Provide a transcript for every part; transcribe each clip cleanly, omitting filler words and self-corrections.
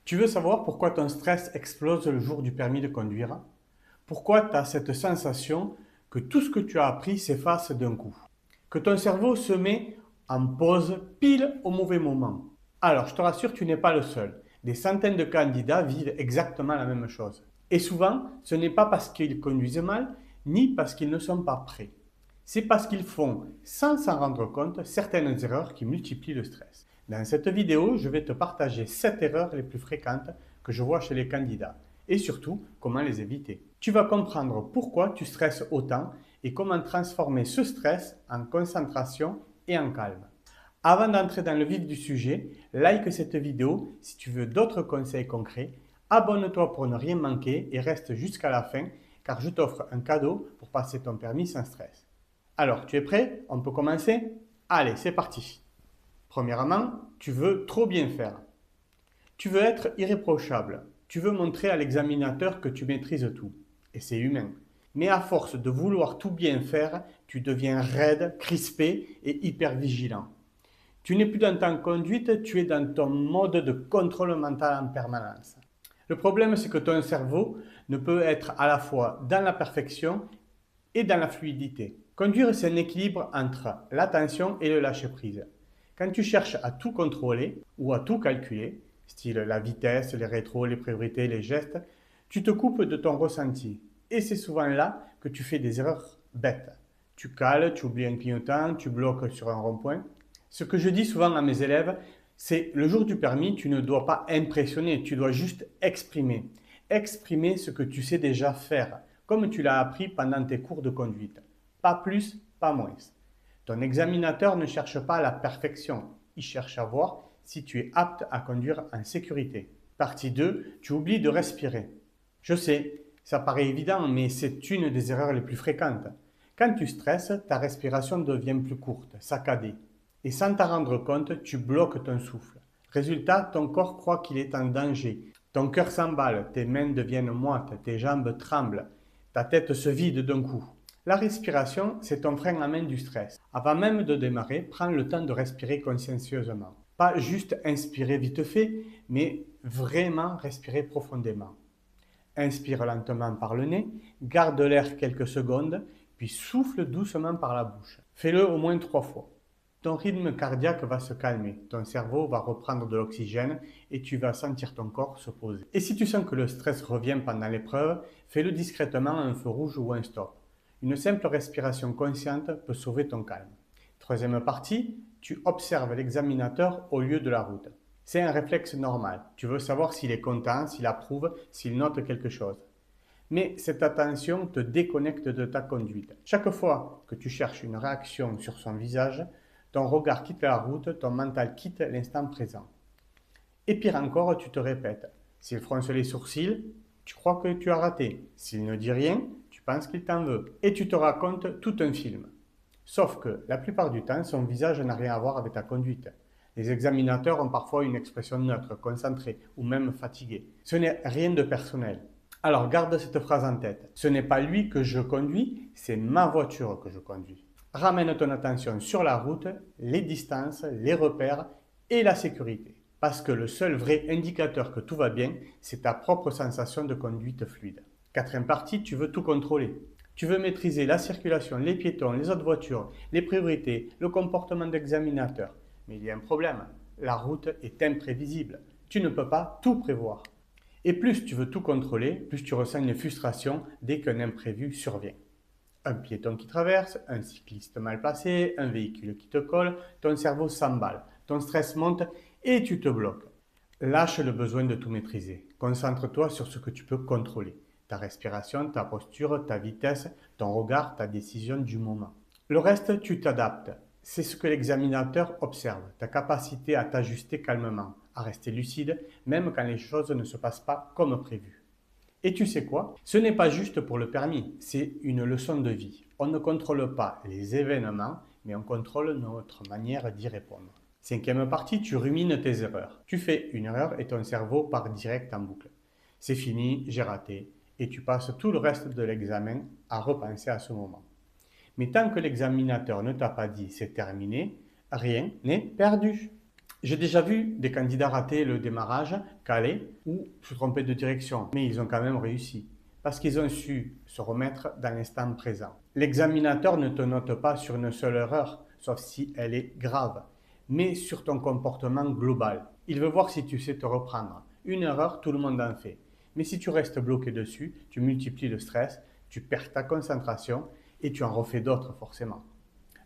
Tu veux savoir pourquoi ton stress explose le jour du permis de conduire? Pourquoi tu as cette sensation que tout ce que tu as appris s'efface d'un coup? Que ton cerveau se met en pause pile au mauvais moment? Alors, je te rassure, tu n'es pas le seul. Des centaines de candidats vivent exactement la même chose. Et souvent, ce n'est pas parce qu'ils conduisent mal, ni parce qu'ils ne sont pas prêts. C'est parce qu'ils font, sans s'en rendre compte, certaines erreurs qui multiplient le stress. Dans cette vidéo, je vais te partager 7 erreurs les plus fréquentes que je vois chez les candidats et surtout comment les éviter. Tu vas comprendre pourquoi tu stresses autant et comment transformer ce stress en concentration et en calme. Avant d'entrer dans le vif du sujet, like cette vidéo si tu veux d'autres conseils concrets, abonne-toi pour ne rien manquer et reste jusqu'à la fin car je t'offre un cadeau pour passer ton permis sans stress. Alors, tu es prêt? On peut commencer? Allez, c'est parti. Premièrement, tu veux trop bien faire. Tu veux être irréprochable. Tu veux montrer à l'examinateur que tu maîtrises tout. Et c'est humain. Mais à force de vouloir tout bien faire, tu deviens raide, crispé et hyper vigilant. Tu n'es plus dans ta conduite, tu es dans ton mode de contrôle mental en permanence. Le problème, c'est que ton cerveau ne peut être à la fois dans la perfection et dans la fluidité. Conduire, c'est un équilibre entre l'attention et le lâcher-prise. Quand tu cherches à tout contrôler ou à tout calculer, style la vitesse, les rétros, les priorités, les gestes, tu te coupes de ton ressenti. Et c'est souvent là que tu fais des erreurs bêtes. Tu cales, tu oublies un clignotant, tu bloques sur un rond-point. Ce que je dis souvent à mes élèves, c'est le jour du permis, tu ne dois pas impressionner, tu dois juste exprimer. Exprimer ce que tu sais déjà faire, comme tu l'as appris pendant tes cours de conduite. Pas plus, pas moins. Ton examinateur ne cherche pas la perfection, il cherche à voir si tu es apte à conduire en sécurité. Partie 2, tu oublies de respirer. Je sais, ça paraît évident, mais c'est une des erreurs les plus fréquentes. Quand tu stresses, ta respiration devient plus courte, saccadée. Et sans t'en rendre compte, tu bloques ton souffle. Résultat, ton corps croit qu'il est en danger. Ton cœur s'emballe, tes mains deviennent moites, tes jambes tremblent, ta tête se vide d'un coup. La respiration, c'est ton frein à main du stress. Avant même de démarrer, prends le temps de respirer consciencieusement. Pas juste inspirer vite fait, mais vraiment respirer profondément. Inspire lentement par le nez, garde l'air quelques secondes, puis souffle doucement par la bouche. Fais-le au moins 3 fois. Ton rythme cardiaque va se calmer, ton cerveau va reprendre de l'oxygène et tu vas sentir ton corps se poser. Et si tu sens que le stress revient pendant l'épreuve, fais-le discrètement à un feu rouge ou un stop. Une simple respiration consciente peut sauver ton calme. Troisième partie, tu observes l'examinateur au lieu de la route. C'est un réflexe normal. Tu veux savoir s'il est content, s'il approuve, s'il note quelque chose. Mais cette attention te déconnecte de ta conduite. Chaque fois que tu cherches une réaction sur son visage, ton regard quitte la route, ton mental quitte l'instant présent. Et pire encore, tu te répètes. S'il fronce les sourcils, tu crois que tu as raté. S'il ne dit rien, tu penses qu'il t'en veut. Et tu te racontes tout un film. Sauf que, la plupart du temps, son visage n'a rien à voir avec ta conduite. Les examinateurs ont parfois une expression neutre, concentrée ou même fatiguée. Ce n'est rien de personnel. Alors garde cette phrase en tête. Ce n'est pas lui que je conduis, c'est ma voiture que je conduis. Ramène ton attention sur la route, les distances, les repères et la sécurité. Parce que le seul vrai indicateur que tout va bien, c'est ta propre sensation de conduite fluide. Quatrième partie, tu veux tout contrôler. Tu veux maîtriser la circulation, les piétons, les autres voitures, les priorités, le comportement d'examinateur. Mais il y a un problème, la route est imprévisible. Tu ne peux pas tout prévoir. Et plus tu veux tout contrôler, plus tu ressens une frustration dès qu'un imprévu survient. Un piéton qui traverse, un cycliste mal placé, un véhicule qui te colle, ton cerveau s'emballe, ton stress monte et tu te bloques. Lâche le besoin de tout maîtriser. Concentre-toi sur ce que tu peux contrôler. Ta respiration, ta posture, ta vitesse, ton regard, ta décision du moment. Le reste, tu t'adaptes. C'est ce que l'examinateur observe, ta capacité à t'ajuster calmement, à rester lucide, même quand les choses ne se passent pas comme prévu. Et tu sais quoi? Ce n'est pas juste pour le permis, c'est une leçon de vie. On ne contrôle pas les événements, mais on contrôle notre manière d'y répondre. Cinquième partie, tu rumines tes erreurs. Tu fais une erreur et ton cerveau part direct en boucle. C'est fini, j'ai raté. Et tu passes tout le reste de l'examen à repenser à ce moment. Mais tant que l'examinateur ne t'a pas dit c'est terminé, rien n'est perdu. J'ai déjà vu des candidats rater le démarrage, caler ou se tromper de direction, mais ils ont quand même réussi parce qu'ils ont su se remettre dans l'instant présent. L'examinateur ne te note pas sur une seule erreur, sauf si elle est grave, mais sur ton comportement global. Il veut voir si tu sais te reprendre. Une erreur, tout le monde en fait. Mais si tu restes bloqué dessus, tu multiplies le stress, tu perds ta concentration et tu en refais d'autres forcément.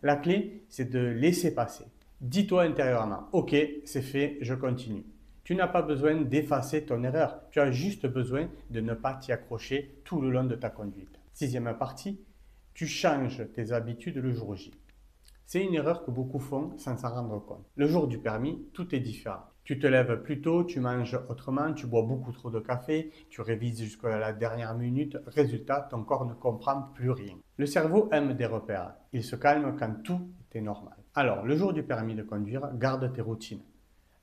La clé, c'est de laisser passer. Dis-toi intérieurement, ok, c'est fait, je continue. Tu n'as pas besoin d'effacer ton erreur, tu as juste besoin de ne pas t'y accrocher tout le long de ta conduite. Sixième partie, tu changes tes habitudes le jour J. C'est une erreur que beaucoup font sans s'en rendre compte. Le jour du permis, tout est différent. Tu te lèves plus tôt, tu manges autrement, tu bois beaucoup trop de café, tu révises jusqu'à la dernière minute. Résultat, ton corps ne comprend plus rien. Le cerveau aime des repères. Il se calme quand tout est normal. Alors, le jour du permis de conduire, garde tes routines.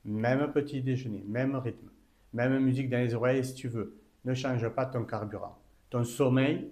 Même petit déjeuner, même rythme, même musique dans les oreilles si tu veux. Ne change pas ton carburant, ton sommeil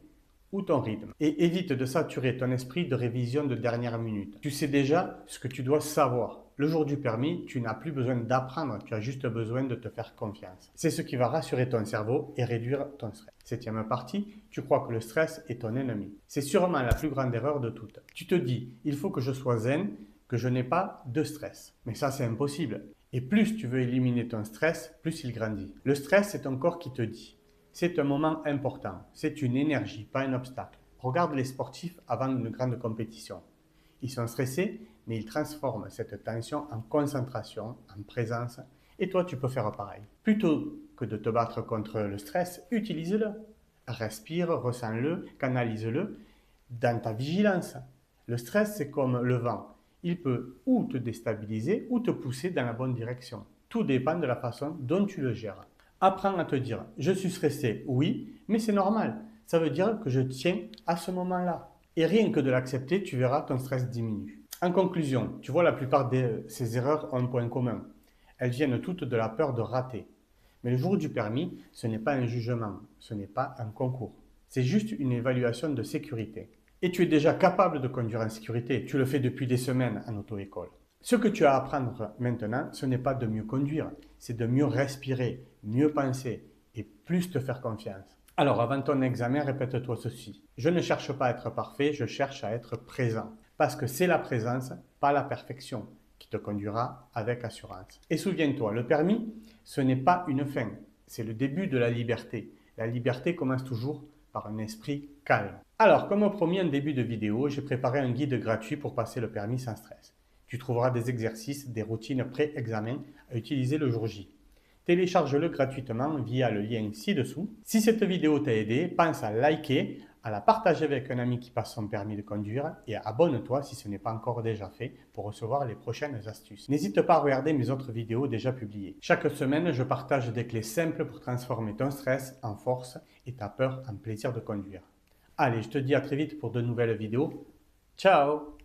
ou ton rythme. Et évite de saturer ton esprit de révision de dernière minute. Tu sais déjà ce que tu dois savoir. Le jour du permis, tu n'as plus besoin d'apprendre, tu as juste besoin de te faire confiance. C'est ce qui va rassurer ton cerveau et réduire ton stress. Septième partie, tu crois que le stress est ton ennemi. C'est sûrement la plus grande erreur de toutes. Tu te dis, il faut que je sois zen, que je n'ai pas de stress. Mais ça, c'est impossible. Et plus tu veux éliminer ton stress, plus il grandit. Le stress, c'est ton corps qui te dit. C'est un moment important, c'est une énergie, pas un obstacle. Regarde les sportifs avant une grande compétition. Ils sont stressés, mais ils transforment cette tension en concentration, en présence, et toi tu peux faire pareil. Plutôt que de te battre contre le stress, utilise-le. Respire, ressens-le, canalise-le dans ta vigilance. Le stress, c'est comme le vent. Il peut ou te déstabiliser ou te pousser dans la bonne direction. Tout dépend de la façon dont tu le gères. Apprends à te dire, je suis stressé, oui, mais c'est normal. Ça veut dire que je tiens à ce moment-là. Et rien que de l'accepter, tu verras, ton stress diminue. En conclusion, tu vois, la plupart de ces erreurs ont un point commun. Elles viennent toutes de la peur de rater. Mais le jour du permis, ce n'est pas un jugement, ce n'est pas un concours. C'est juste une évaluation de sécurité. Et tu es déjà capable de conduire en sécurité. Tu le fais depuis des semaines en auto-école. Ce que tu as à apprendre maintenant, ce n'est pas de mieux conduire, c'est de mieux respirer, mieux penser et plus te faire confiance. Alors, avant ton examen, répète-toi ceci. Je ne cherche pas à être parfait, je cherche à être présent. Parce que c'est la présence, pas la perfection, qui te conduira avec assurance. Et souviens-toi, le permis, ce n'est pas une fin, c'est le début de la liberté. La liberté commence toujours par un esprit calme. Alors, comme promis en début de vidéo, j'ai préparé un guide gratuit pour passer le permis sans stress. Tu trouveras des exercices, des routines pré-examen à utiliser le jour J. Télécharge-le gratuitement via le lien ci-dessous. Si cette vidéo t'a aidé, pense à liker, à la partager avec un ami qui passe son permis de conduire et abonne-toi si ce n'est pas encore déjà fait pour recevoir les prochaines astuces. N'hésite pas à regarder mes autres vidéos déjà publiées. Chaque semaine, je partage des clés simples pour transformer ton stress en force et ta peur en plaisir de conduire. Allez, je te dis à très vite pour de nouvelles vidéos. Ciao!